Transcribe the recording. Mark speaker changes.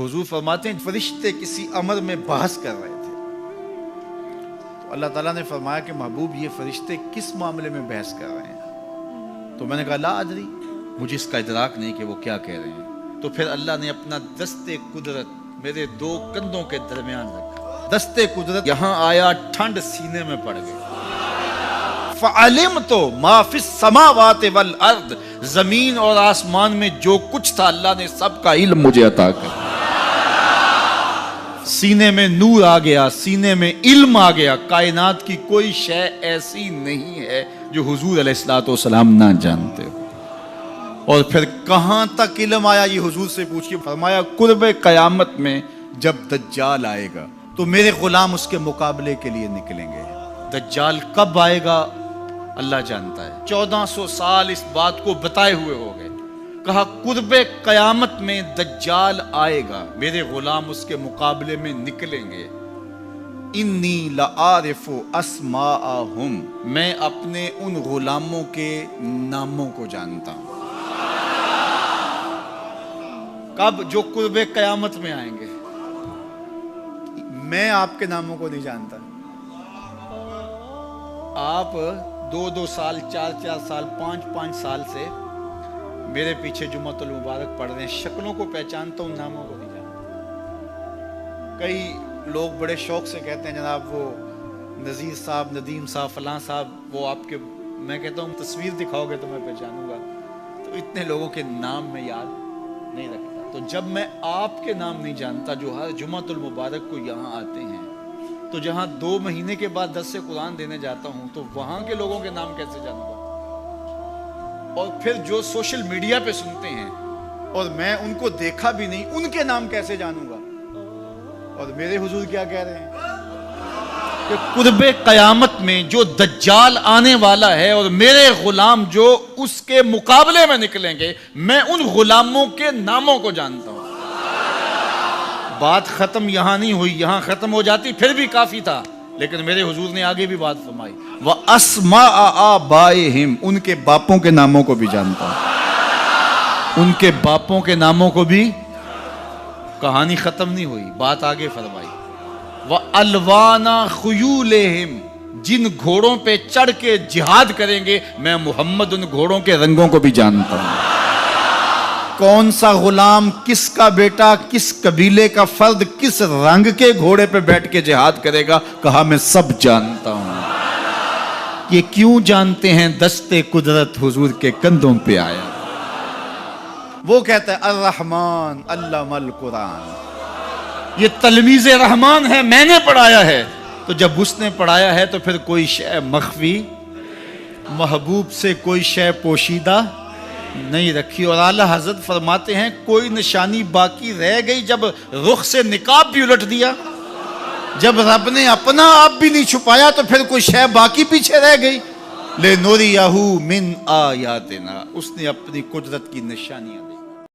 Speaker 1: हुजूर फरमाते हैं फरिश्ते किसी अमर में बहस कर रहे थे, तो अल्लाह ताला ने फरमाया कि महबूब ये फरिश्ते किस मामले में बहस कर रहे हैं? तो मैंने कहा ला अदरी, मुझे इसका इदराक नहीं कि वो क्या कह रहे हैं। तो फिर अल्लाह ने अपना दस्ते कुदरत मेरे दो कंधों के दरमियान रखा। दस्ते कुदरत यहाँ आया, ठंड सीने में पड़ गई। फ़अलिम तो माफिस समावात वल अर्द, जमीन और आसमान में जो कुछ था अल्लाह ने सबका इल्म मुझे अता कर। सीने में नूर आ गया, सीने में इल्म आ गया। कायनात की कोई शय ऐसी नहीं है जो हुजूर अलैहिस्सलातु वस्सलाम ना जानते हो। और फिर कहां तक इल्म आया ये हुजूर से पूछिए। फरमाया कुर्बे कयामत में जब दज्जाल आएगा तो मेरे गुलाम उसके मुकाबले के लिए निकलेंगे। दज्जाल कब आएगा अल्लाह जानता है। 1400 साल इस बात को बताए हुए हो गए। कहा कुर्बे कयामत में दज्जाल आएगा, मेरे गुलाम उसके मुकाबले में निकलेंगे। इन्नी लआरिफु अस्माअहुम, मैं अपने उन गुलामों के नामों को जानता हूं। कब? जो कुर्बे कयामत में आएंगे। मैं आपके नामों को नहीं जानता। आप 2-2 साल, 4-4 साल, 5-5 साल से मेरे पीछे जुम्मतुल मुबारक पढ़ रहे हैं, शक्लों को पहचानता हूं, नामों को नहीं जानता। कई लोग बड़े शौक से कहते हैं जनाब वो नज़ीर साहब, नदीम साहब, फलां साहब, वो आपके, मैं कहता हूँ तस्वीर दिखाओगे तो मैं पहचानूंगा। तो इतने लोगों के नाम में याद नहीं रखता। तो जब मैं आपके नाम नहीं जानता जो हर जुम्मतुल मुबारक को यहाँ आते हैं, तो जहाँ 2 महीने के बाद 10 से कुरान देने जाता हूँ तो वहां के लोगों के नाम कैसे जानूंगा? और फिर जो सोशल मीडिया पे सुनते हैं और मैं उनको देखा भी नहीं, उनके नाम कैसे जानूंगा? और मेरे हुजूर क्या कह रहे हैं कि कुर्बे कयामत में जो दज्जाल आने वाला है और मेरे गुलाम जो उसके मुकाबले में निकलेंगे, मैं उन गुलामों के नामों को जानता हूं। बात खत्म यहां नहीं हुई, यहां खत्म हो जाती फिर भी काफी था, लेकिन मेरे हुजूर ने आगे भी बात फरमाई। वह अस्मा आबाइहिम, उनके बापों के नामों को भी जानता हूं। उनके बापों के नामों को भी, कहानी खत्म नहीं हुई, बात आगे फरमाई। वह अलवाना खुयूलेहिम, जिन घोड़ों पे चढ़ के जिहाद करेंगे, मैं मोहम्मद उन घोड़ों के रंगों को भी जानता हूं। कौन सा गुलाम, किसका बेटा, किस कबीले का फर्द, किस रंग के घोड़े पे बैठ के जिहाद करेगा, कहा मैं सब जानता हूं। ये क्यों जानते हैं? दस्ते कुदरत हुजूर के कंधों पे आया। वो कहता है अर्रहमान अल्लमल कुरान, ये तलमीज़े रहमान है, मैंने पढ़ाया है। तो जब उसने पढ़ाया है तो फिर कोई शय मख्फी, महबूब से कोई शय पोशीदा नहीं रखी। और आला हजरत फरमाते हैं कोई निशानी बाकी रह गई जब रुख से निकाब भी उलट दिया, जब रब ने अपना आप भी नहीं छुपाया तो फिर कोई शय बाकी पीछे रह गई। ले नूरियहू मिन आयातिना, उसने अपनी कुदरत की निशानियां